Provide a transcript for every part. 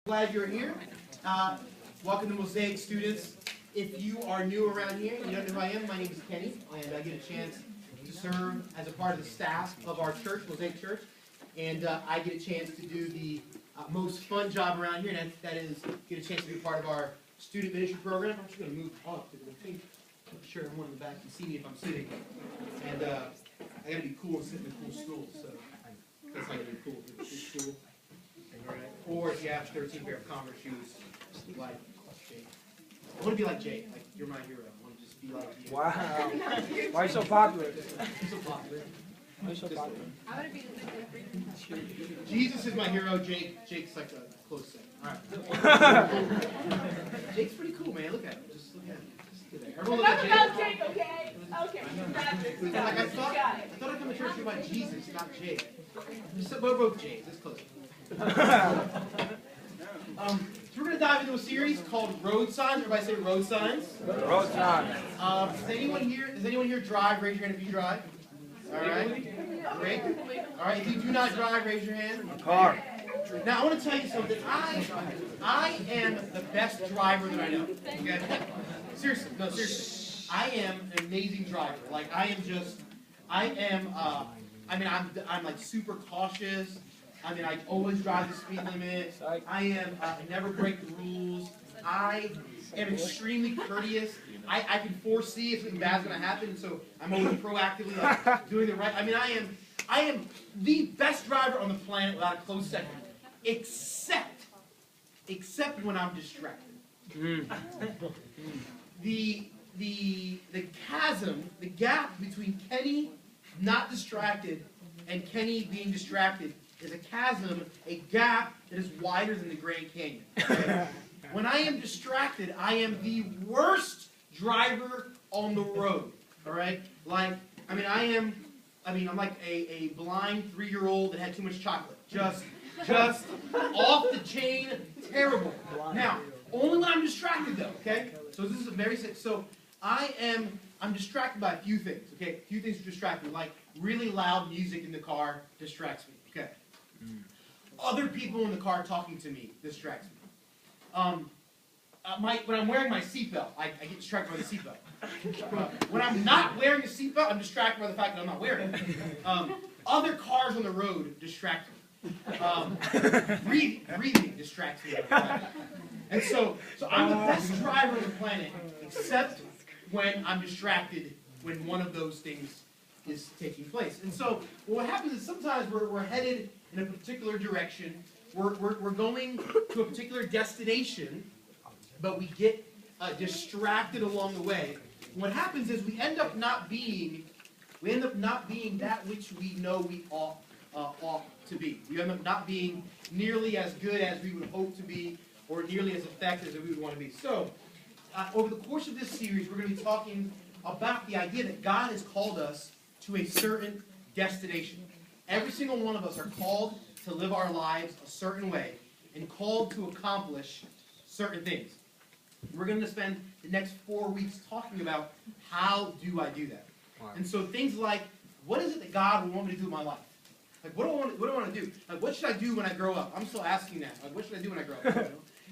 Glad you're here. Welcome to Mosaic Students. If you are new around here and you don't know who I am, my name is Kenny, and I get a chance to serve as a part of the staff of our church, Mosaic Church, and I get a chance to do the most fun job around here, and that is get a chance to be part of our student ministry program. I'm just going to move up to the sure everyone in the back can see me if I'm sitting, and I got to be cool and sit in a cool stool, so that's not going to be cool. It's cool. All right. Or if you have 13 pair of Converse shoes, like Jake. I want to be like Jake. Like, you're my hero. I want to just be like you. Wow. Why are you so popular? I'm so popular. Why are you so popular? I want to be the Jesus is my hero. Jake's like a close second. All right. Jake's pretty cool, man. Look at him. Just look at him. Just do that. Everyone look at Jake. about Jake, okay? Okay. Like I thought I'd come to church about Jesus, not Jake. We're both Jakes. That's close. So we're going to dive into a series called Road Signs. Everybody say road signs. Road signs. Does anyone here drive? Raise your hand if you drive. All right. Great. All right. If you do not drive, raise your hand. Car. Now I want to tell you something. I am the best driver that I know. Okay. Seriously. No, seriously. I am an amazing driver. Like I'm like super cautious. I mean, I always drive the speed limit. I never break the rules. I am extremely courteous. I can foresee if something bad's going to happen, so I'm always proactively like, doing the right. I mean, I am the best driver on the planet without a close second, except when I'm distracted. The chasm, the gap between Kenny not distracted and Kenny being distracted is a chasm, a gap that is wider than the Grand Canyon. Okay? When I am distracted, I am the worst driver on the road. All right? Like, I'm like a blind 3-year-old that had too much chocolate. Just off the chain, terrible. Now, only when I'm distracted though, okay? So this is a very so I'm distracted by a few things, okay? A few things distract me, like really loud music in the car distracts me, okay? Other people in the car talking to me distracts me. When I'm wearing my seatbelt, I get distracted by the seatbelt. When I'm not wearing a seatbelt, I'm distracted by the fact that I'm not wearing it. Other cars on the road distract me. Breathing distracts me. And so I'm the best driver on the planet, except when I'm distracted when one of those things is taking place. And so what happens is sometimes we're headed in a particular direction. We're going to a particular destination, but we get distracted along the way. And what happens is we end up not being that which we know we ought to be. We end up not being nearly as good as we would hope to be, or nearly as effective as we would want to be. So, over the course of this series, we're going to be talking about the idea that God has called us to a certain destination. Every single one of us are called to live our lives a certain way and called to accomplish certain things. We're going to spend the next 4 weeks talking about how do I do that. Wow. And so things like, what is it that God would want me to do in my life? Like, what do I want to do? Like, what should I do when I grow up? I'm still asking that. Like, what should I do when I grow up? You know?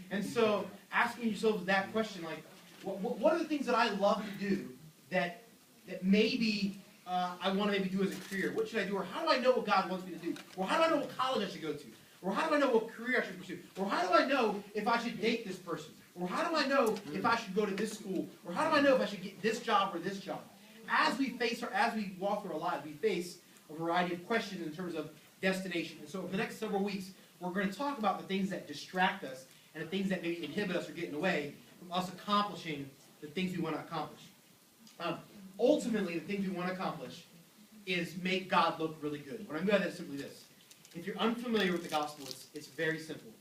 And so asking yourselves that question, like, what are the things that I love to do that maybe I want to maybe do as a career? What should I do? Or how do I know what God wants me to do? Or how do I know what college I should go to? Or how do I know what career I should pursue? Or how do I know if I should date this person? Or how do I know if I should go to this school? Or how do I know if I should get this job or this job? As we walk through our lives, we face a variety of questions in terms of destination. And so over the next several weeks, we're going to talk about the things that distract us and the things that maybe inhibit us or get in the way from us accomplishing the things we want to accomplish. Ultimately, the things we want to accomplish is make God look really good. What I mean by that is simply this. If you're unfamiliar with the gospel, it's very simple.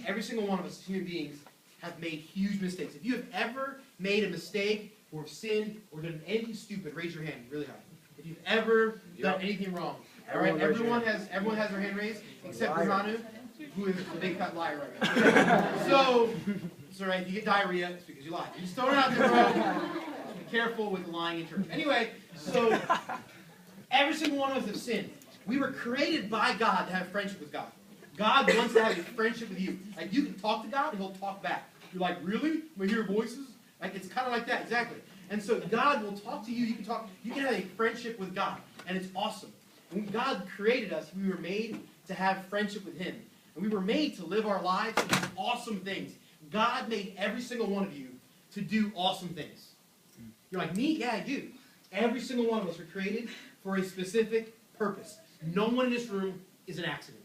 Every single one of us as human beings have made huge mistakes. If you have ever made a mistake or sinned or done anything stupid, raise your hand really high. If you've ever done anything wrong. All right, everyone has their hand raised except for Hanu, who is a big fat liar right now. So, it's all right. If you get diarrhea, it's because you lied. You just throw it out there, bro. Be careful with lying in church. Anyway, so every single one of us have sinned. We were created by God to have friendship with God. God wants to have a friendship with you. Like, you can talk to God, and he'll talk back. You're like, really? I hear voices? Like, it's kind of like that, exactly. And so God will talk to you. You can have a friendship with God, and it's awesome. When God created us, we were made to have friendship with him. And we were made to live our lives to do awesome things. God made every single one of you to do awesome things. You're like, me? Yeah, I do. Every single one of us were created for a specific purpose. No one in this room is an accident.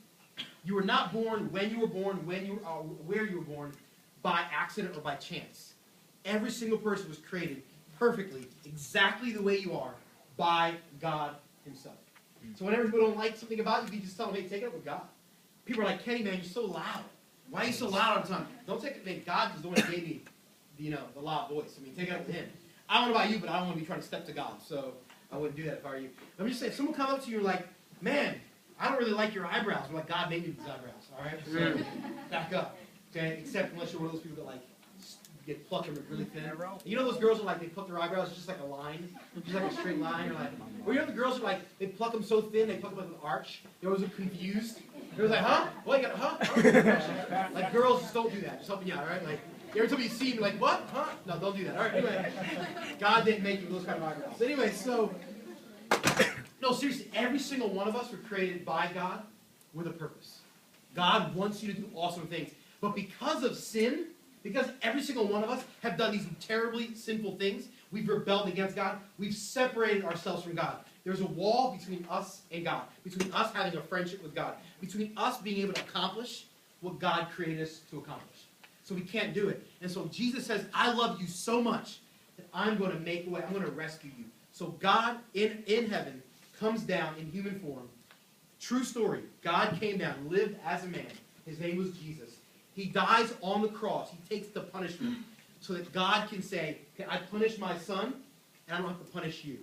You were not born when you were born, where you were born, by accident or by chance. Every single person was created perfectly, exactly the way you are, by God himself. So whenever people don't like something about you, you just tell them, hey, take it up with God. People are like, Kenny, man, you're so loud. Why are you so loud all the time? Don't take it, man. God is the one that gave me, the loud voice. I mean, take it up with him. I don't know about you, but I don't want to be trying to step to God, so I wouldn't do that if I were you. I'm just saying, if someone comes up to you and like, man, I don't really like your eyebrows. I'm like, God made me these eyebrows, all right? So back up, okay? Except unless you're one of those people that like get plucked them really thin. You know those girls are like, they pluck their eyebrows just like a line, just like a straight line, or like, or you know the girls are like, they pluck them so thin, they pluck them like an arch. They always look confused. They're like, huh? What, you got, huh? Like girls, just don't do that. Just helping you out, all right? Like, every time you see them, like, what? Huh? No, don't do that. All right, anyway. God didn't make you with those kind of eyebrows. Anyway, so, no, seriously, every single one of us were created by God with a purpose. God wants you to do awesome things. But because of sin, because every single one of us have done these terribly sinful things, we've rebelled against God, we've separated ourselves from God. There's a wall between us and God, between us having a friendship with God, between us being able to accomplish what God created us to accomplish. So we can't do it. And so Jesus says, I love you so much that I'm going to make a way. I'm going to rescue you. So God in heaven comes down in human form. True story. God came down, lived as a man. His name was Jesus. He dies on the cross. He takes the punishment so that God can say, okay, I punish my son, and I don't have to punish you.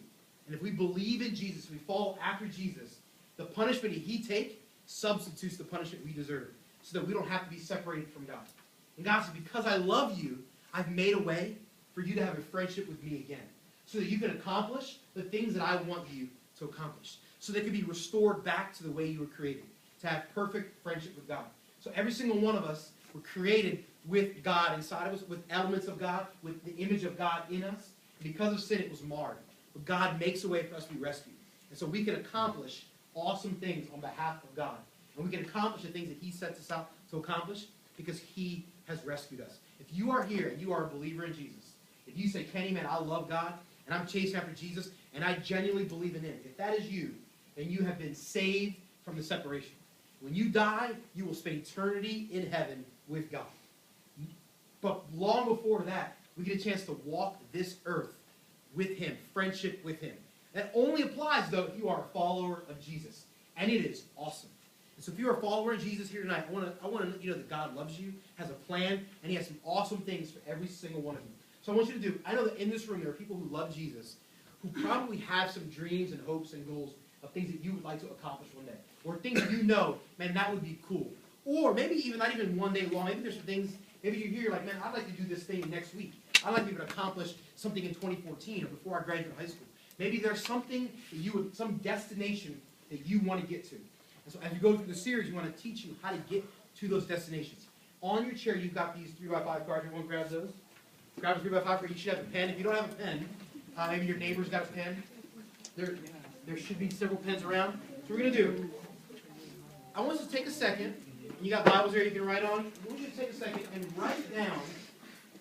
And if we believe in Jesus, we follow after Jesus, the punishment he takes substitutes the punishment we deserve so that we don't have to be separated from God. And God says, because I love you, I've made a way for you to have a friendship with me again so that you can accomplish the things that I want you to accomplish. So they can be restored back to the way you were created, to have perfect friendship with God. So every single one of us were created with God inside of us, with elements of God, with the image of God in us. And because of sin, it was marred. But God makes a way for us to be rescued. And so we can accomplish awesome things on behalf of God. And we can accomplish the things that he sets us out to accomplish because he has rescued us. If you are here and you are a believer in Jesus, if you say, Kenny, man, I love God, and I'm chasing after Jesus, and I genuinely believe in him, if that is you, then you have been saved from the separation. When you die, you will spend eternity in heaven with God. But long before that, we get a chance to walk this earth with him, friendship with him. That only applies, though, if you are a follower of Jesus. And it is awesome. And so if you're a follower of Jesus here tonight, I want to let you know that God loves you, has a plan, and he has some awesome things for every single one of you. So I want you to do, I know that in this room there are people who love Jesus, who probably have some dreams and hopes and goals of things that you would like to accomplish one day. Or things that you know, man, that would be cool. Or maybe even not even one day long. Maybe there's some things, maybe you're here, you're like, man, I'd like to do this thing next week. I'd like to be able to accomplish something in 2014 or before I graduate high school. Maybe there's something that you would, some destination that you want to get to. And so as you go through the series, we want to teach you how to get to those destinations. On your chair, you've got these 3x5 cards. Everyone grab those. Grab a 3x5 card. You should have a pen. If you don't have a pen, maybe your neighbor's got a pen. There should be several pens around. So we're going to do, I want you to take a second. You got Bibles there you can write on. I want you to take a second and write down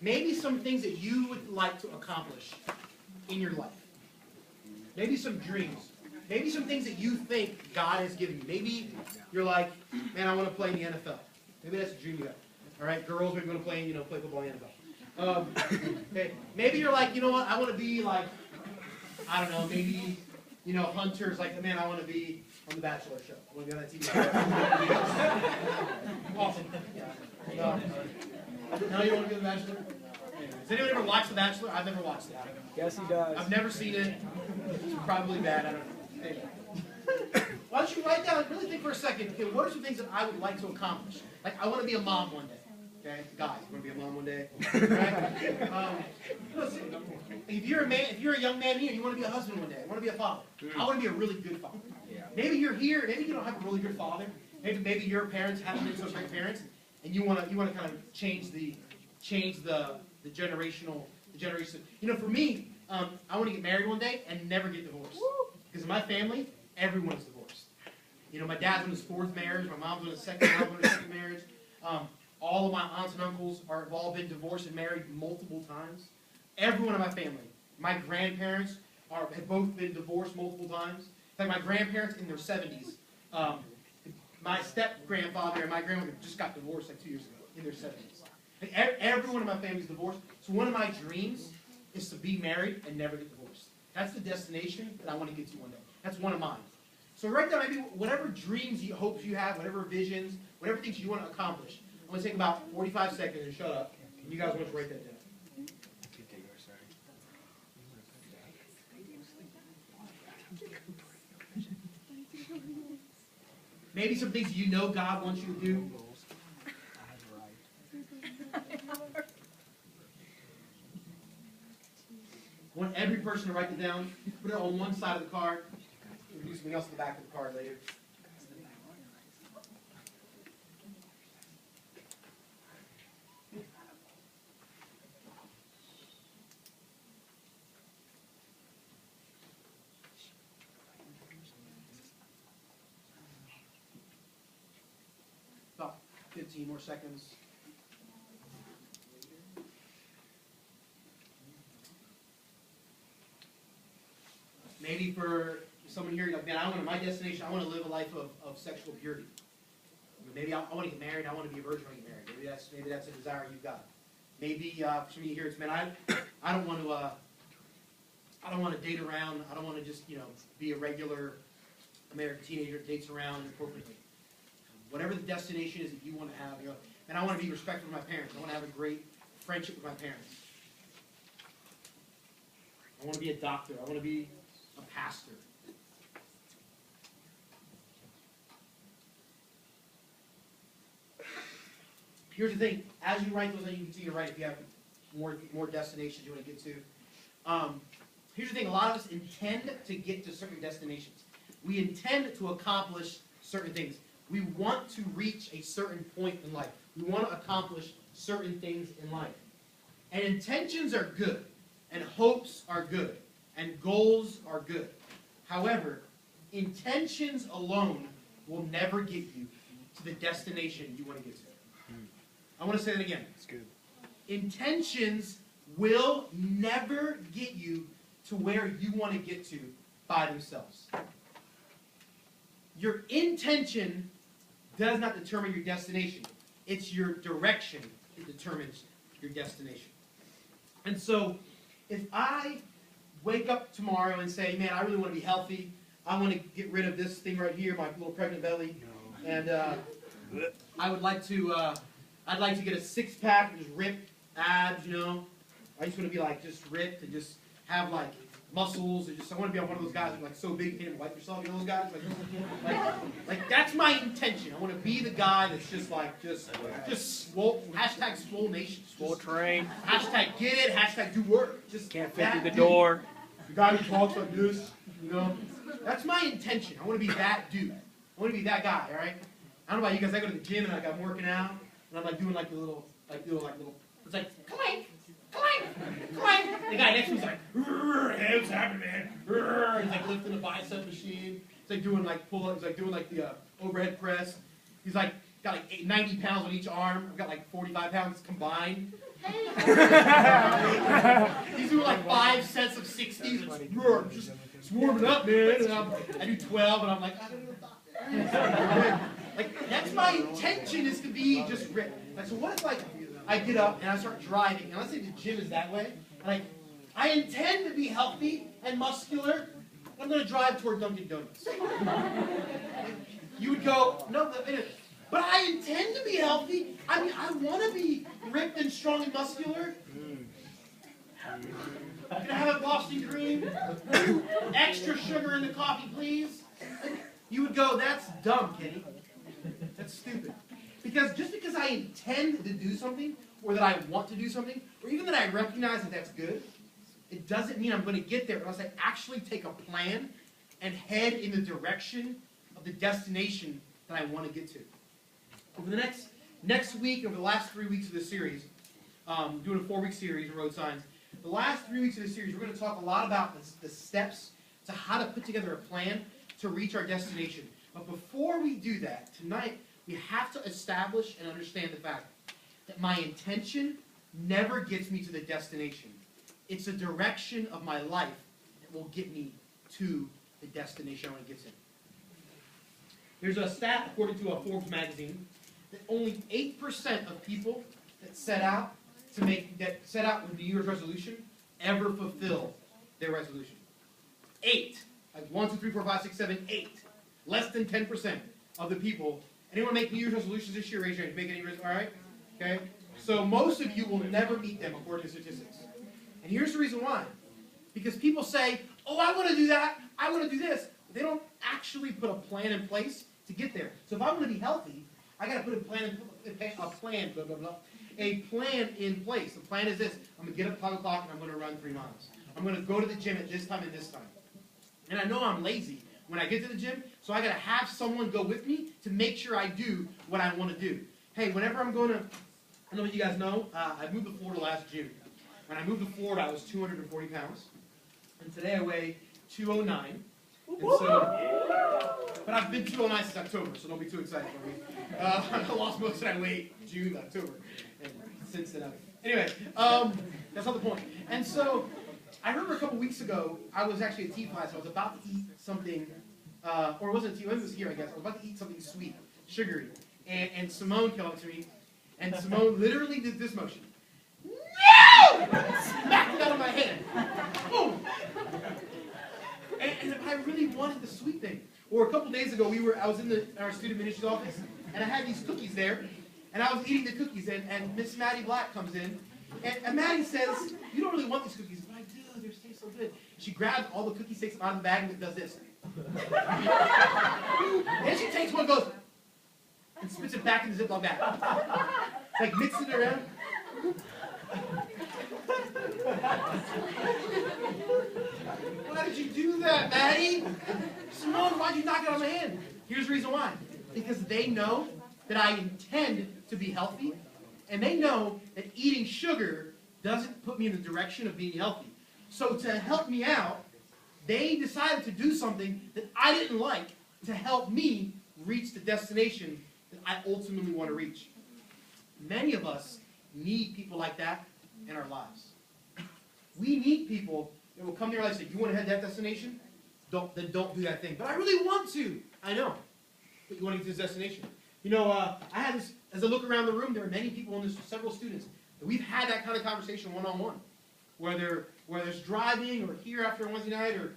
maybe some things that you would like to accomplish in your life. Maybe some dreams. Maybe some things that you think God has given you. Maybe you're like, man, I want to play in the NFL. Maybe that's a dream you got. All right, girls, maybe you want to play, play football in the NFL. Okay, maybe you're like, you know what, I want to be like, I don't know, maybe, hunters, like, man, I want to be on The Bachelor show. I want to be on that TV. Awesome. Now you want to be on The Bachelor? Has anyone ever watched The Bachelor? I've never watched it. Yes, he does. I've never seen it. It's probably bad. I don't know. Anyway. Why don't you write down and really think for a second, okay, what are some things that I would like to accomplish? Like, I want to be a mom one day. Okay? Guys, you want to be a mom one day? Right? Listen, if you're a young man here, you want to be a husband one day. You want to be a father. I want to be a really good father. Maybe you're here, maybe you don't have a really good father, Maybe your parents haven't been so great parents, and you want to kind of change the generational the generation. You know, for me, I want to get married one day and never get divorced. Because in my family, everyone is divorced. You know, my dad's in his 4th marriage, my mom's in his second marriage. All of my aunts and uncles have all been divorced and married multiple times. Everyone in my family. My grandparents have both been divorced multiple times. In fact, my grandparents in their 70s. My step-grandfather and my grandmother just got divorced like 2 years ago in their 70s. Like, everyone in my family is divorced. So one of my dreams is to be married and never get divorced. That's the destination that I want to get to one day. That's one of mine. So write down maybe whatever dreams, hopes you have, whatever visions, whatever things you want to accomplish. I'm going to take about 45 seconds and shut up. And you guys want to write that down. Maybe some things you know God wants you to do. I want every person to write it down, put it on one side of the card, and do something else in the back of the card later. About 15 more seconds. Maybe for someone here, you're like, man, my destination, I want to live a life of sexual purity. Maybe I want to get married, I want to be a virgin when I get married. Maybe that's a desire you've got. Maybe for some of you here, it's, man, I don't want to date around, I don't want to just, be a regular American teenager that dates around inappropriately. Whatever the destination is that you want to have, and I want to be respectful of my parents. I want to have a great friendship with my parents. I want to be a doctor. I want to be a pastor. Here's the thing. As you write those, you can continue to write if you have more destinations you want to get to. Here's the thing. A lot of us intend to get to certain destinations. We intend to accomplish certain things. We want to reach a certain point in life. We want to accomplish certain things in life. And intentions are good. And hopes are good. And goals are good. However, intentions alone will never get you to the destination you want to get to. I want to say that again. That's good. Intentions will never get you to where you want to get to by themselves. Your intention does not determine your destination. It's your direction that determines your destination. And so, if I wake up tomorrow and say, man, I really want to be healthy. I want to get rid of this thing right here, my little pregnant belly. And I would like to, I'd like to get a 6-pack, just ripped abs, I just want to be just ripped and just have muscles. And I want to be one of those guys who's so big you can't even wipe yourself. You know those guys? Like that's my intention. I want to be the guy that's just swole. Hashtag swole nation. Swole train. Hashtag get it. Hashtag do work. Just can't fit through the door. The guy who talks like this, That's my intention. I want to be that dude. I want to be that guy. All right. I don't know about you guys. I go to the gym and I'm working out and I'm doing the little. It's like clank. Clank! The guy next to me's hey, what's happening, man? He's lifting a bicep machine. He's doing pull-ups. He's doing the overhead press. He's got 90 pounds on each arm. I've got 45 pounds combined. He's doing 5 sets of 60s. Just warming up, man. And I do 12, and I'm I don't even thought that. That's my intention, is to be just ripped. So what if I get up and I start driving, and let's say the gym is that way, and I intend to be healthy and muscular, I'm going to drive toward Dunkin' Donuts. You would go, no, but I intend to be healthy. I want to be ripped and strong and muscular. Can I have a Boston cream? Extra sugar in the coffee, please? You would go, that's dumb, Kenny. That's stupid. Just because I intend to do something, or that I want to do something, or even that I recognize that that's good, it doesn't mean I'm going to get there unless I actually take a plan and head in the direction of the destination that I want to get to. Over the next week, over the last 3 weeks of this series, doing a 4-week series of road signs, the last 3 weeks of this series, we're going to talk a lot about the steps to how to put together a plan to reach our destination. But before we do that, tonight, we have to establish and understand the fact that my intention never gets me to the destination. It's a direction of my life that will get me to the destination I want to get to. There's a stat, according to a Forbes magazine, that only 8% of people that set out with New Year's resolution ever fulfill their resolution. 8. Like 1, 2, 3, 4, 5, 6, 7, 8. Less than 10% of the people. Anyone make New Year's resolutions this year? Raise your hand. Make any resolutions? All right? Okay? So most of you will never meet them according to statistics. And here's the reason why. Because people say, oh, I want to do that. I want to do this. They don't actually put a plan in place to get there. So if I want to be healthy, I got to put a plan in place. The plan is this. I'm going to get up at 5 o'clock and I'm going to run 3 miles. I'm going to go to the gym at this time and this time. And I know I'm lazy when I get to the gym, so I got to have someone go with me to make sure I do what I want to do. Hey, whenever I'm going to, I don't know if you guys know, I moved to Florida last June. When I moved to Florida, I was 240 pounds. And today I weigh 209. And so, but I've been 209 since October, so don't be too excited for me. I lost most of that weight June, October. And since then, anyway, that's not the point. And so, I remember a couple weeks ago, I was actually at tea class. I was about to eat something, or it wasn't tea, it was here, I guess. I was about to eat something sweet, sugary. And Simone came up to me, and Simone literally did this motion. No! Smacked it out of my hand. Boom! And I really wanted the sweet thing. Or a couple days ago, I was in our student ministry's office, and I had these cookies there, and I was eating the cookies, and Miss Maddie Black comes in, and Maddie says, you don't really want these cookies, but I do, they taste so good. She grabs all the cookies, takes them out of the bag, and does this. Then she takes one, goes, and spits it back in the Ziploc bag. Like, mixes it around. Why did you do that, Maddie? Simone, why'd you knock it out of my hand? Here's the reason why. Because they know that I intend to be healthy, and they know that eating sugar doesn't put me in the direction of being healthy. So to help me out, they decided to do something that I didn't like to help me reach the destination that I ultimately want to reach. Many of us need people like that in our lives. We need people that will come to our lives and say, you want to head to that destination? Then don't do that thing. But I really want to. I know. But you want to get to this destination. You know, I had this, as I look around the room, there are many people, and there's several students, that we've had that kind of conversation one-on-one. Whether it's driving, or here after a Wednesday night, or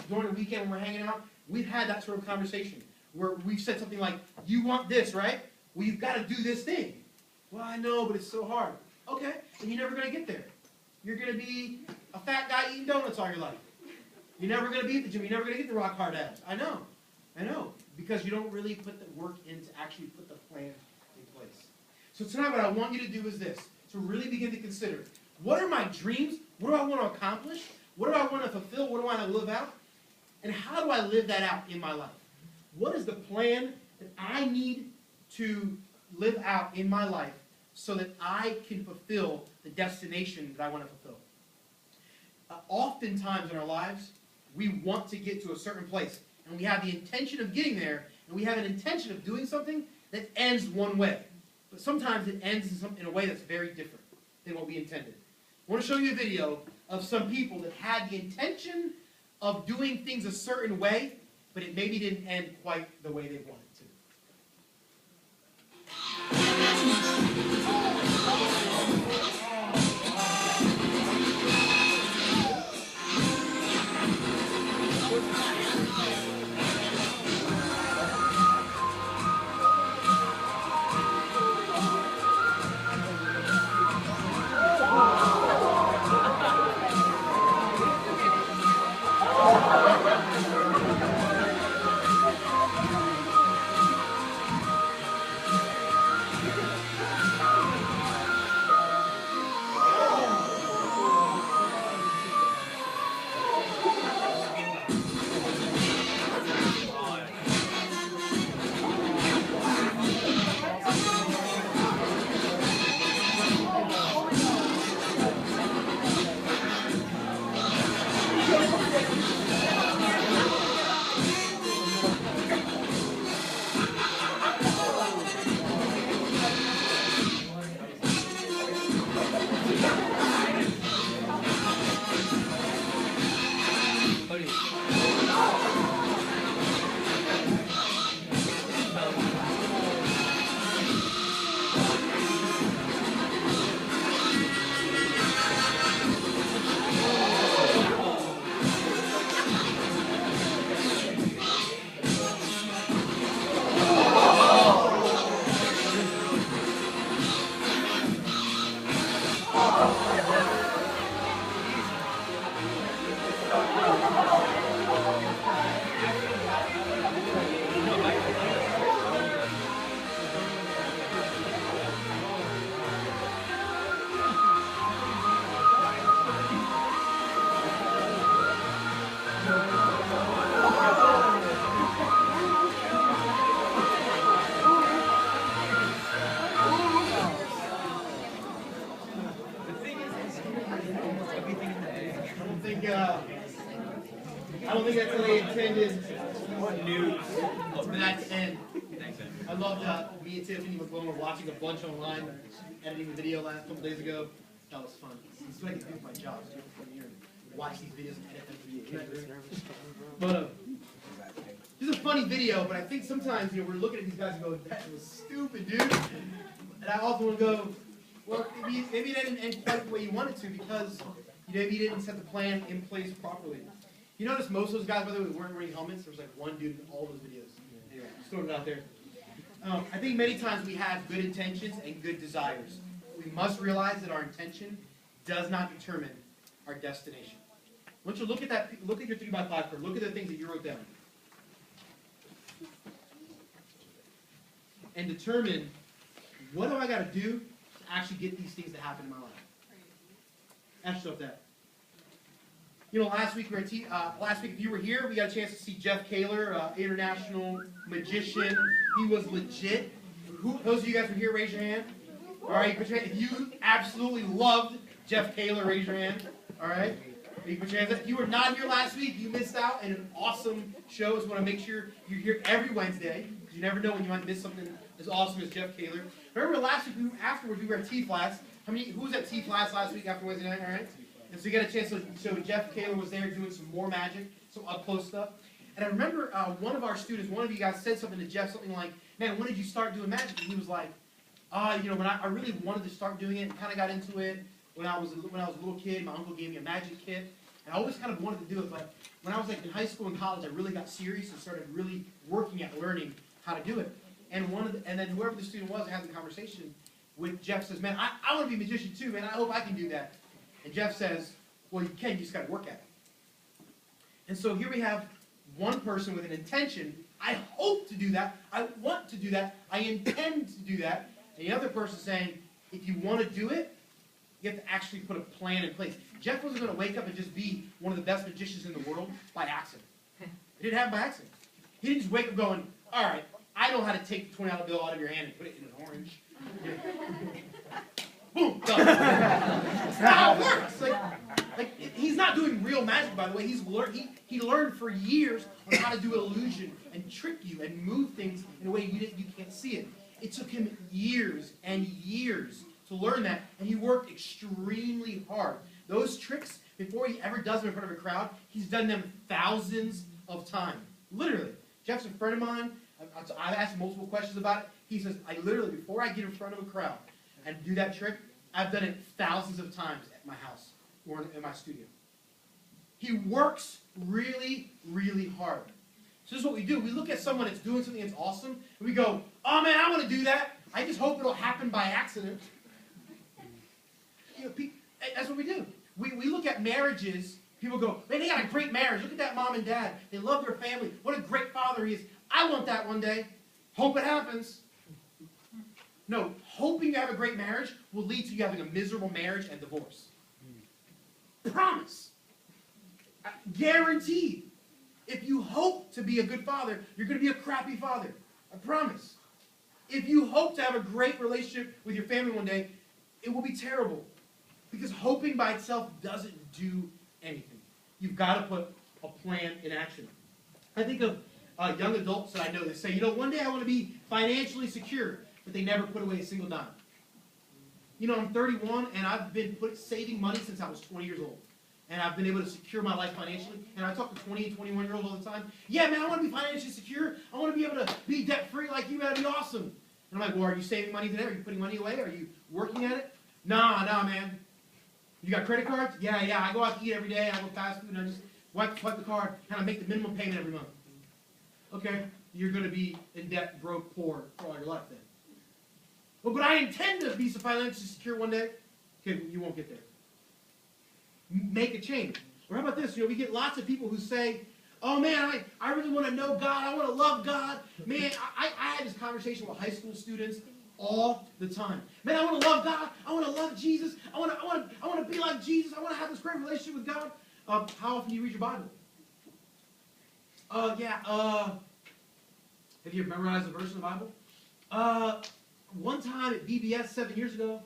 during the weekend when we're hanging out, we've had that sort of conversation. Where we've said something like, you want this, right? Well, you've got to do this thing. Well, I know, but it's so hard. Okay, then you're never going to get there. You're going to be a fat guy eating donuts all your life. You're never going to be at the gym. You're never going to get the rock hard abs. I know. Because you don't really put the work in to actually put the plan in place. So tonight what I want you to do is this. To really begin to consider, what are my dreams? What do I want to accomplish? What do I want to fulfill? What do I want to live out? And how do I live that out in my life? What is the plan that I need to live out in my life so that I can fulfill the destination that I want to fulfill? Oftentimes in our lives, we want to get to a certain place, and we have the intention of getting there, and we have an intention of doing something that ends one way. But sometimes it ends in a way that's very different than what we intended. I want to show you a video of some people that had the intention of doing things a certain way, but it maybe didn't end quite the way they wanted to. I don't think that's how they intended for that to end. I loved me and Tiffany McClone were watching a bunch online, editing the video last couple days ago. That was fun. This is what I can do with my job. Watch these videos and edit them for you. But this is a funny video, but I think sometimes we're looking at these guys and go, "That was stupid, dude." And I also want to go, well, maybe it didn't end quite the way you wanted to because maybe you didn't set the plan in place properly. You notice most of those guys, by the way, weren't wearing helmets. There was like one dude in all those videos. Anyway, just throwing it out there. I think many times we have good intentions and good desires. We must realize that our intention does not determine our destination. Once you look at that, look at your 3x5 card. Look at the things that you wrote down. And determine, what do I got to do to actually get these things to happen in my life? Ask yourself that. Last week if you were here, we got a chance to see Jeff Kaler, international magician. He was legit. Those of you guys who were here, raise your hand. All right, if you absolutely loved Jeff Kaler, raise your hand. All right. If you were not here last week, you missed out on an awesome show. So I want to make sure you're here every Wednesday, because you never know when you might miss something as awesome as Jeff Kaler. Remember last week, afterwards, we were at T-Class. Who was at T-Class last week after Wednesday night? All right. And so you got a chance to show Jeff Kaler was there doing some more magic, some up-close stuff. And I remember one of our students, one of you guys said something to Jeff, something like, "Man, when did you start doing magic?" And he was like, when I really wanted to start doing it and kind of got into it when I was a little kid. My uncle gave me a magic kit. And I always kind of wanted to do it, but when I was like in high school and college, I really got serious and started really working at learning how to do it. And then whoever the student was, I had the conversation with Jeff. Says, "Man, I want to be a magician too, man. I hope I can do that." And Jeff says, "Well, you can. You just got to work at it." And so here we have one person with an intention. I hope to do that. I want to do that. I intend to do that. And the other person saying, if you want to do it, you have to actually put a plan in place. Jeff wasn't going to wake up and just be one of the best magicians in the world by accident. It didn't happen by accident. He didn't just wake up going, "All right, I know how to take the $20 bill out of your hand and put it in an orange." Boom, done. That's how it works. Like he's not doing real magic, by the way. He learned for years on how to do illusion and trick you and move things in a way you can't see it. It took him years and years to learn that, and he worked extremely hard. Those tricks, before he ever does them in front of a crowd, he's done them thousands of times. Literally. Jeff's a friend of mine. I've asked him multiple questions about it. He says, before I get in front of a crowd and do that trick, I've done it thousands of times at my house or in my studio. He works really, really hard. So this is what we do. We look at someone that's doing something that's awesome, and we go, "Oh man, I want to do that. I just hope it'll happen by accident." That's what we do. We look at marriages. People go, "Man, they got a great marriage. Look at that mom and dad. They love their family. What a great father he is. I want that one day. Hope it happens." No, hoping to have a great marriage will lead to you having a miserable marriage and divorce. Promise. Guaranteed. If you hope to be a good father, you're going to be a crappy father. I promise. If you hope to have a great relationship with your family one day, it will be terrible. Because hoping by itself doesn't do anything. You've got to put a plan in action. I think of young adults that I know that say, one day I want to be financially secure, but they never put away a single dime. I'm 31, and I've been saving money since I was 20 years old. And I've been able to secure my life financially. And I talk to 20 and 21-year-olds all the time. "Yeah, man, I want to be financially secure. I want to be able to be debt-free like you. That'd be awesome." And I'm like, "Well, are you saving money today? Are you putting money away? Are you working at it?" Nah, man. "You got credit cards?" Yeah. I go out to eat every day. I go fast food, and I just swipe the card, kind of make the minimum payment every month. Okay, you're going to be in debt, broke, poor for all your life then. "Well, but I intend to be financially secure one day." Okay, you won't get there. Make a change. Or how about this? We get lots of people who say, "Oh man, I really want to know God. I want to love God." Man, I had this conversation with high school students all the time. "Man, I want to love God. I want to love Jesus. I want to be like Jesus. I want to have this great relationship with God." How often do you read your Bible? Have you memorized a verse in the Bible? One time at BBS 7 years ago.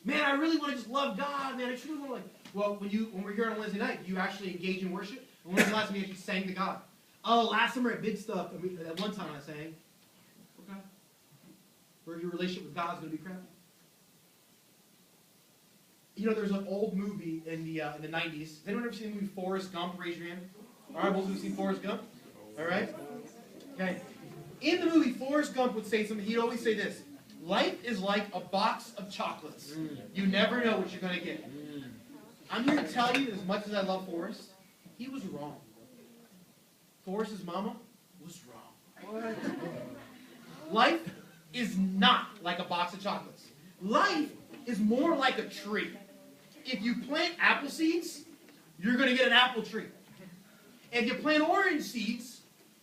Man, I really want to just love God, man. I truly want to Well, when we're here on Wednesday night, you actually engage in worship? And when was the last time you actually sang to God? Oh, last summer at Big Stuff, that one time I sang. Okay. Where your relationship with God is going to be crappy. You know, there's an old movie in the 90s. Has anyone ever seen the movie Forrest Gump? Raise your hand. All right, those who've seen Forrest Gump? All right? Okay. In the movie, Forrest Gump would say something. He'd always say this. Life is like a box of chocolates. You never know what you're going to get. I'm here to tell you, as much as I love Forrest, he was wrong. Forrest's mama was wrong. What? Life is not like a box of chocolates. Life is more like a tree. If you plant apple seeds, you're going to get an apple tree. If you plant orange seeds,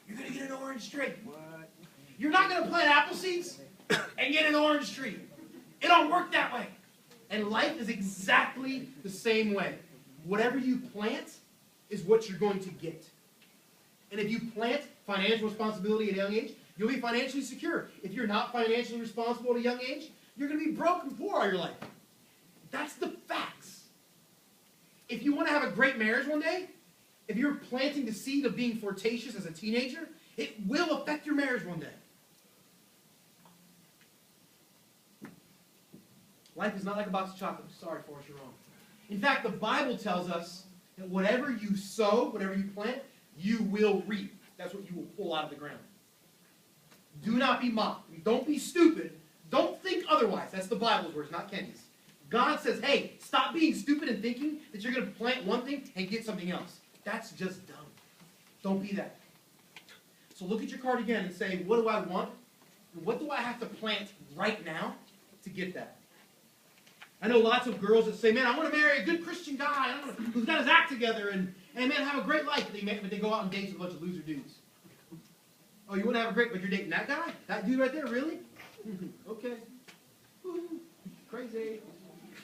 you're going to get an orange tree. What? You're not going to plant apple seeds and get an orange tree. It don't work that way. And life is exactly the same way. Whatever you plant is what you're going to get. And if you plant financial responsibility at a young age, you'll be financially secure. If you're not financially responsible at a young age, you're going to be broke and poor all your life. That's the facts. If you want to have a great marriage one day, if you're planting the seed of being flirtatious as a teenager, it will affect your marriage one day. Life is not like a box of chocolates. Sorry, Forrest, you're wrong. In fact, the Bible tells us that whatever you sow, whatever you plant, you will reap. That's what you will pull out of the ground. Do not be mocked. Don't be stupid. Don't think otherwise. That's the Bible's words, not Kenny's. God says, hey, stop being stupid and thinking that you're going to plant one thing and get something else. That's just dumb. Don't be that. So look at your card again and say, what do I want? And what do I have to plant right now to get that? I know lots of girls that say, man, I want to marry a good Christian guy who's got his act together and man, have a great life. But they go out on dates with a bunch of loser dudes. Oh, you want to have a great, but you're dating that guy? That dude right there, really? Okay. Crazy.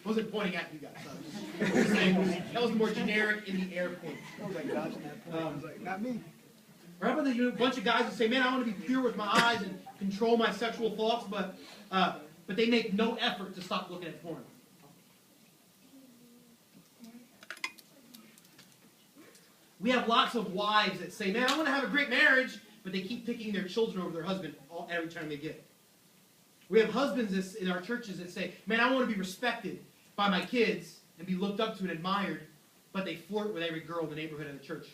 I wasn't pointing at you guys. That was more generic in the air point. I was like dodging that point. I was like, not me. Or how about a bunch of guys that say, man, I want to be pure with my eyes and control my sexual thoughts, but they make no effort to stop looking at porn. We have lots of wives that say, man, I want to have a great marriage, but they keep picking their children over their husband every time they get it. We have husbands in our churches that say, man, I want to be respected by my kids and be looked up to and admired, but they flirt with every girl in the neighborhood of the church,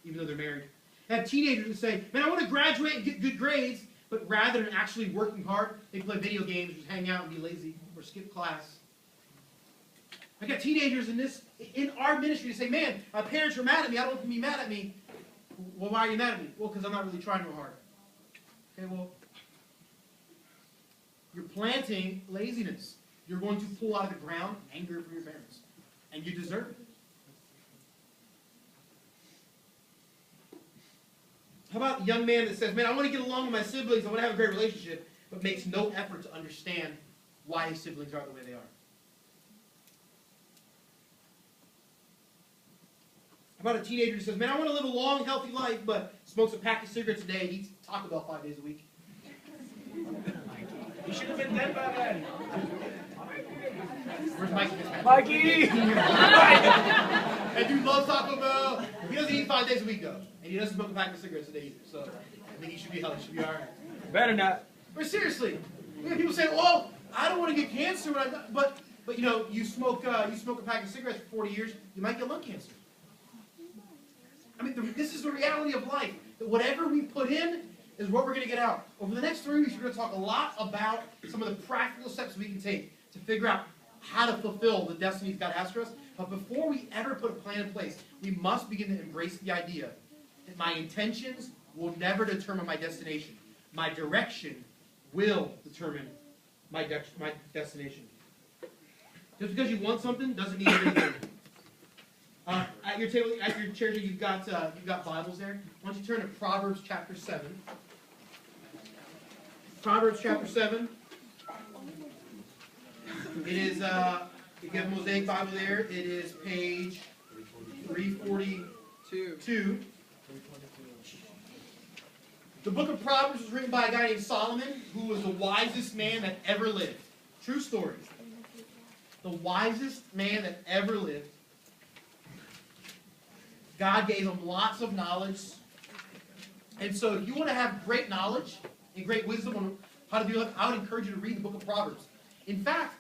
even though they're married. I have teenagers that say, man, I want to graduate and get good grades, but rather than actually working hard, they play video games, just hang out and be lazy, or skip class. I got teenagers in our ministry to say, man, my parents were mad at me. I don't want them to be mad at me. Well, why are you mad at me? Well, because I'm not really trying real hard. Okay, well, you're planting laziness. You're going to pull out of the ground anger from your parents. And you deserve it. How about the young man that says, man, I want to get along with my siblings. I want to have a great relationship, but makes no effort to understand why his siblings are the way they are. How about a teenager who says, man, I want to live a long, healthy life, but smokes a pack of cigarettes a day and eats Taco Bell 5 days a week. You should have been dead by then. Where's Mikey? Mikey! That dude loves Taco Bell. He doesn't eat 5 days a week, though. And he doesn't smoke a pack of cigarettes a day either. So I think he should be healthy. He should be all right. Better not. But seriously, we have people say, well, I don't want to get cancer, but you know, you smoke a pack of cigarettes for 40 years, you might get lung cancer. I mean, this is the reality of life. That whatever we put in is what we're going to get out. Over the next 3 weeks, we're going to talk a lot about some of the practical steps we can take to figure out how to fulfill the destinies God has for us. But before we ever put a plan in place, we must begin to embrace the idea that my intentions will never determine my destination. My direction will determine my destination. Just because you want something doesn't mean you're going to get it. At your table, at your chair, you've got Bibles there. Why don't you turn to Proverbs chapter 7? Proverbs chapter 7. It is, if you have a Mosaic Bible there, it is page 342. The book of Proverbs was written by a guy named Solomon, who was the wisest man that ever lived. True story. the wisest man that ever lived. God gave him lots of knowledge. And so if you want to have great knowledge and great wisdom on how to do it, I would encourage you to read the book of Proverbs. In fact,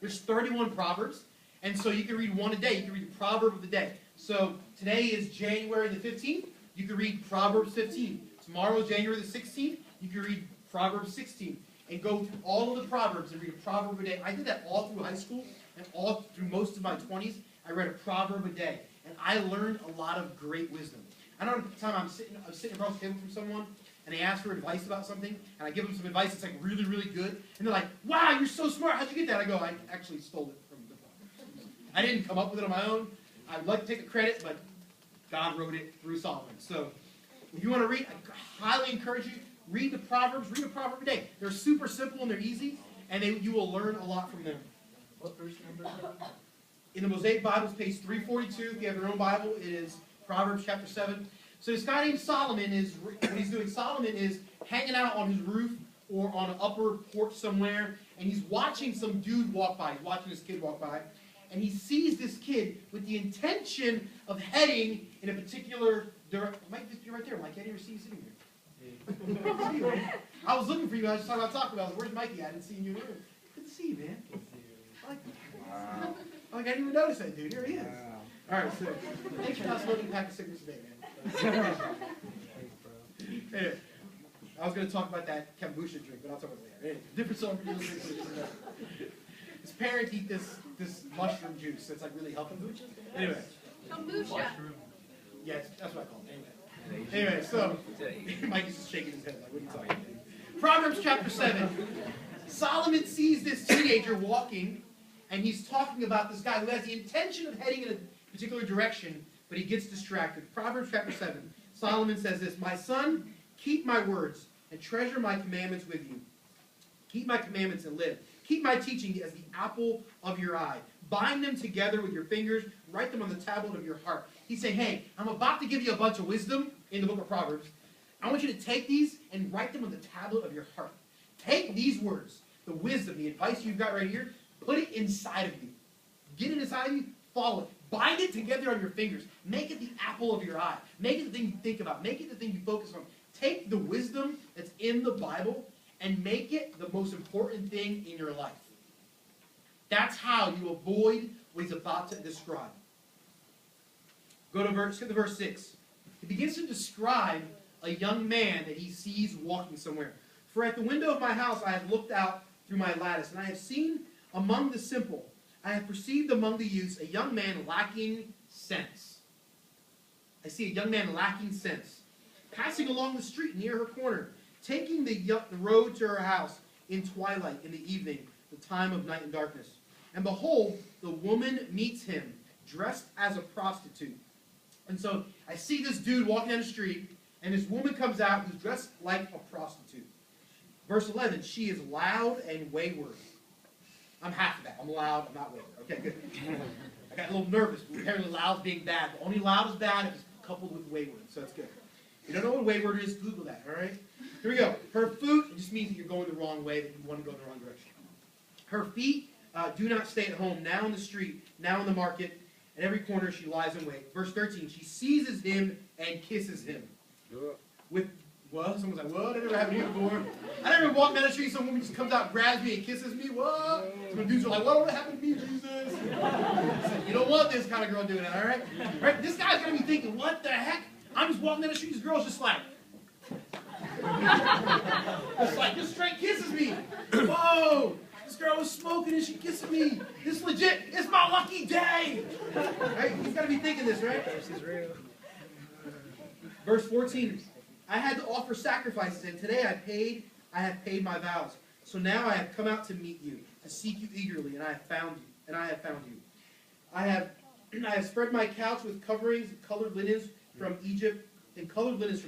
there's 31 Proverbs, and so you can read one a day. You can read the proverb of the day. So today is January the 15th. You can read Proverbs 15. Tomorrow is January the 16th. You can read Proverbs 16. And go through all of the Proverbs and read a proverb a day. I did that all through high school and all through most of my 20s. I read a proverb a day. And I learned a lot of great wisdom. I know at the time I'm sitting across the table from someone, and they ask for advice about something, and I give them some advice that's like really, really good. And they're like, wow, you're so smart. How'd you get that? I go, I actually stole it from the Proverbs. I didn't come up with it on my own. I'd like to take the credit, but God wrote it through Solomon. So if you want to read, I highly encourage you, read the Proverbs, read a proverb a day. They're super simple and they're easy, and you will learn a lot from them. What verse number? In the Mosaic Bibles, page 342, if you have your own Bible, it is Proverbs chapter 7. So this guy named Solomon what he's doing, Solomon is hanging out on his roof or on an upper porch somewhere, and he's watching some dude walk by. He's watching this kid walk by, and he sees this kid with the intention of heading in a particular direction. Mike, you're right there, Mike. I didn't even see you sitting there. I was looking for you. I was just talking about Taco Bell. Where's Mikey? I didn't see you in your room. Good to see you, man. I like that. Wow. I didn't even notice that, dude. Here he is. Wow. All right, so thanks for not smoking a pack of cigarettes today, man. Anyway, I was going to talk about that kombucha drink, but I'll talk about it later. Anyway, different song for you. His parents eat this mushroom juice that's like really helping. Anyway. Kombucha. Yeah, that's what I call it. Anyway, so Mike's just shaking his head like, what are you talking about? Proverbs chapter 7. Solomon sees this teenager walking, and he's talking about this guy who has the intention of heading in a particular direction, but he gets distracted. Proverbs chapter 7. Solomon says this, my son, keep my words and treasure my commandments with you. Keep my commandments and live. Keep my teaching as the apple of your eye. Bind them together with your fingers. Write them on the tablet of your heart. He's saying, hey, I'm about to give you a bunch of wisdom in the book of Proverbs. I want you to take these and write them on the tablet of your heart. Take these words, the wisdom, the advice you've got right here, put it inside of you. Get it inside of you, follow it. Bind it together on your fingers. Make it the apple of your eye. Make it the thing you think about. Make it the thing you focus on. Take the wisdom that's in the Bible and make it the most important thing in your life. That's how you avoid what he's about to describe. Skip to verse 6. He begins to describe a young man that he sees walking somewhere. For at the window of my house I have looked out through my lattice, and I have seen among the simple, I have perceived among the youths a young man lacking sense. I see a young man lacking sense, passing along the street near her corner, taking the road to her house in twilight, in the evening, the time of night and darkness. And behold, the woman meets him, dressed as a prostitute. And so I see this dude walking down the street, and this woman comes out who's dressed like a prostitute. Verse 11, she is loud and wayward. I'm half of that. I'm loud, I'm not wayward. Okay, good. I got a little nervous. Apparently loud being bad. But only loud is bad if it's coupled with wayward, so that's good. If you don't know what wayward is, Google that, all right? Here we go. Her foot, it just means that you're going the wrong way, that you want to go in the wrong direction. Her feet do not stay at home, now in the street, now in the market. At every corner she lies in wait. Verse 13, she seizes him and kisses him. With, what? Someone's like, what? That never happened here before. I never walked down the street, some woman just comes out, grabs me, and kisses me. What? Some dudes are like, what happened to me, Jesus? You don't want this kind of girl doing that, all right? Right? This guy's going to be thinking, what the heck? I'm just walking down the street, this girl's just like, just straight kisses me. Whoa! This girl was smoking and she kissed me. This legit. It's my lucky day. Right? He's got to be thinking this, right? This is real. Verse 14. I had to offer sacrifices, and today I have paid my vows. So now I have come out to meet you, to seek you eagerly, and I have found you. I have spread my couch with coverings and colored linens from Egypt, and colored linens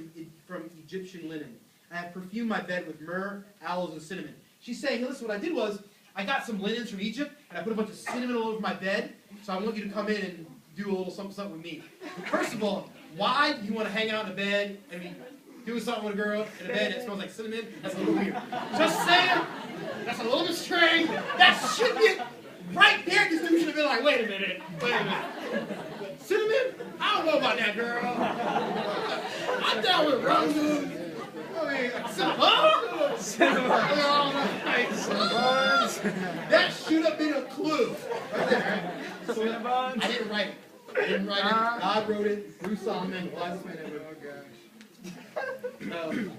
from Egyptian linen. I have perfumed my bed with myrrh, aloes, and cinnamon. She's saying, hey, listen, what I did was, I got some linens from Egypt, and I put a bunch of cinnamon all over my bed, so I want you to come in and do a little something with me. But first of all, why do you want to hang out in a bed and be doing something with a girl in a bed that smells like cinnamon? That's a little weird. Just saying, that's a little bit strange. That should be right there. been like, wait a minute. Cinnamon? I don't know about that, girl. I'm down with roses. I mean, cinnamon? That should have been a clue. Right there. I didn't write it. God wrote it through Solomon. Wise man ever.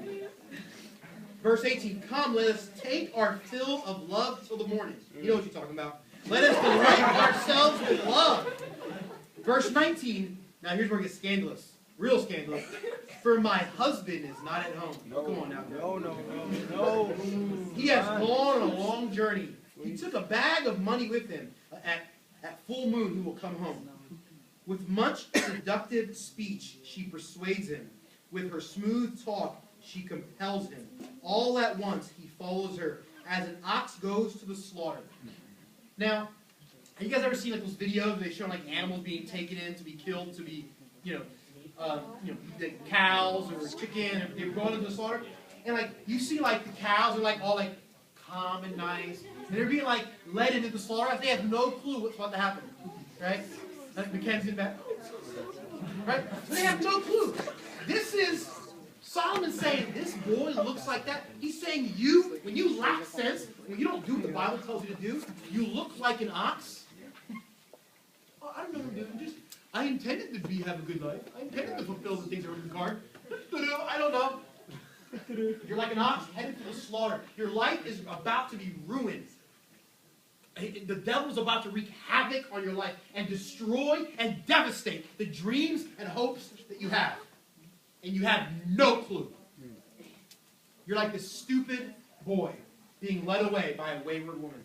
Verse 18, come, let us take our fill of love till the morning. You know what you're talking about. Let us delight ourselves with love. Verse 19, now here's where it gets scandalous. Real scandalous. For my husband is not at home. Come on now. No. He has gone on a long journey. He took a bag of money with him. At full moon he will come home. With much seductive speech she persuades him. With her smooth talk she compels him. All at once he follows her, as an ox goes to the slaughter. Now, have you guys ever seen like those videos where they show like animals being taken in to be killed, to be, the cows or chicken, and they're going into the slaughter? And like you see like the cows are like all like calm and nice, and they're being like led into the slaughter. They have no clue what's about to happen, right? Like Mackenzie back, right? They have no clue. This is Solomon saying, this boy looks like that. He's saying when you lack sense, when you don't do what the Bible tells you to do, you look like an ox. Oh, I don't know what I'm doing. I intended to have a good life. I intended to fulfill the things that were in the card. I don't know. You're like an ox headed for the slaughter. Your life is about to be ruined. The devil's about to wreak havoc on your life and destroy and devastate the dreams and hopes that you have. And you have no clue. You're like this stupid boy being led away by a wayward woman.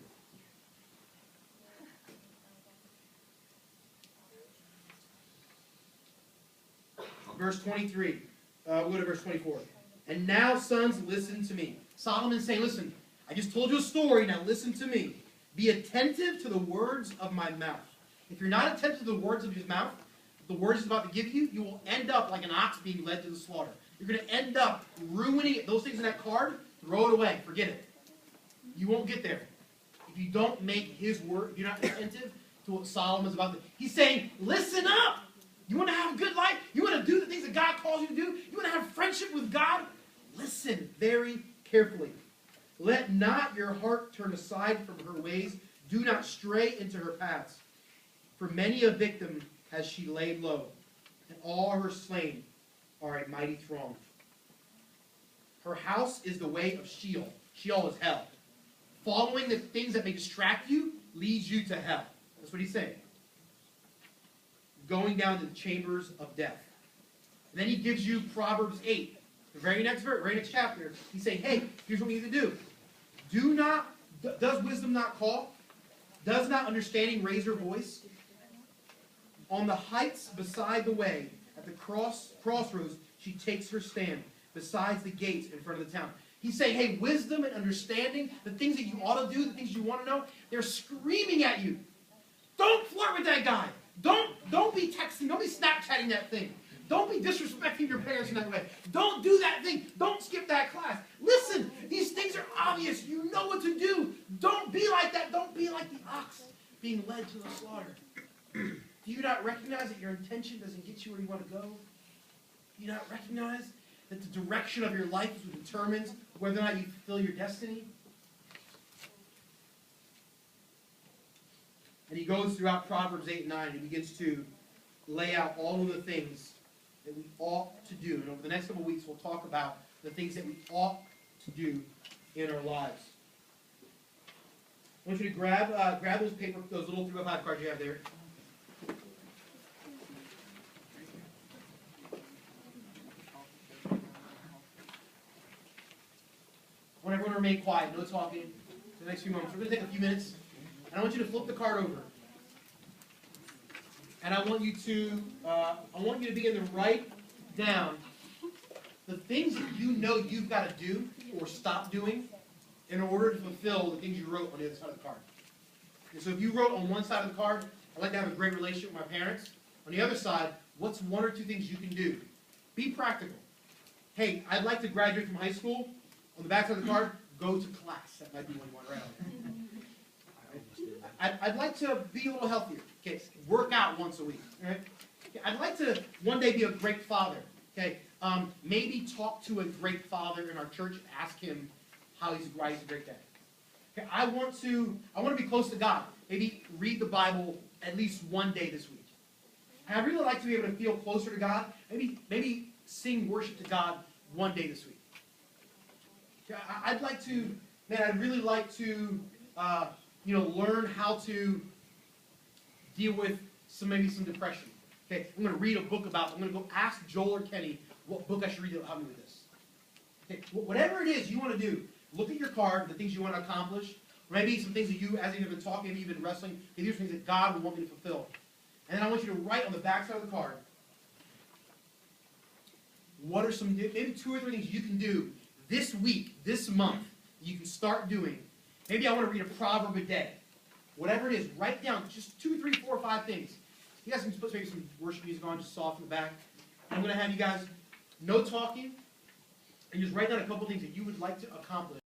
Verse 23. We'll go to verse 24. And now, sons, listen to me. Solomon's saying, listen, I just told you a story, now listen to me. Be attentive to the words of my mouth. If you're not attentive to the words of his mouth, the words he's about to give you, you will end up like an ox being led to the slaughter. You're going to end up ruining it. Those things in that card, throw it away. Forget it. You won't get there. If you don't make his word, if you're not attentive to what Solomon's about to. He's saying, listen up. You want to have a good life? You want to do the things that God calls you to do? You want to have friendship with God? Listen very carefully. Let not your heart turn aside from her ways. Do not stray into her paths. For many a victim has she laid low, and all her slain are a mighty throng. Her house is the way of Sheol. Sheol is hell. Following the things that may distract you leads you to hell. That's what he's saying. Going down to the chambers of death. And then he gives you Proverbs 8. The very next verse, very next chapter. He's saying, hey, here's what we need to do. Does wisdom not call? Does not understanding raise her voice? On the heights beside the way, at the crossroads, she takes her stand, besides the gates in front of the town. He's saying, hey, wisdom and understanding, the things that you ought to do, the things you want to know, they're screaming at you. Don't flirt with that guy. Don't be texting. Don't be Snapchatting that thing. Don't be disrespecting your parents in that way. Don't do that thing. Don't skip that class. Listen, these things are obvious. You know what to do. Don't be like that. Don't be like the ox being led to the slaughter. Do you not recognize that your intention doesn't get you where you want to go? Do you not recognize that the direction of your life is what determines whether or not you fulfill your destiny? And he goes throughout Proverbs 8 and 9 and begins to lay out all of the things that we ought to do. And over the next couple of weeks, we'll talk about the things that we ought to do in our lives. I want you to grab those those little 3x5 cards you have there. I want everyone to remain quiet, no talking for the next few moments. We're going to take a few minutes, and I want you to flip the card over. And I want you to begin to write down the things that you know you've got to do or stop doing in order to fulfill the things you wrote on the other side of the card. And so if you wrote on one side of the card, I'd like to have a great relationship with my parents. On the other side, what's one or two things you can do? Be practical. Hey, I'd like to graduate from high school. On the back side of the card, go to class. That might be one you want to write on. I'd like to be a little healthier. Okay, work out once a week. All right? Okay, I'd like to one day be a great father. Okay, maybe talk to a great father in our church and ask him how he's a great dad. Okay, I want to be close to God. Maybe read the Bible at least one day this week. And I'd really like to be able to feel closer to God. Maybe sing worship to God one day this week. Okay, I'd really like to learn how to deal with maybe some depression. Okay, I'm going to read a book I'm going to go ask Joel or Kenny what book I should read to help me with this. Okay, whatever it is you want to do, look at your card, the things you want to accomplish, or maybe some things that you, as you've been talking, maybe you've been wrestling, maybe these are things that God would want me to fulfill. And then I want you to write on the back side of the card, what are maybe 2 or 3 things you can do this week, this month, you can start doing. Maybe I want to read a proverb a day. Whatever it is, write down just 2, 3, 4, 5 things. You guys can put maybe some worship music on, just soft in the back. I'm going to have you guys no talking, and just write down a couple things that you would like to accomplish.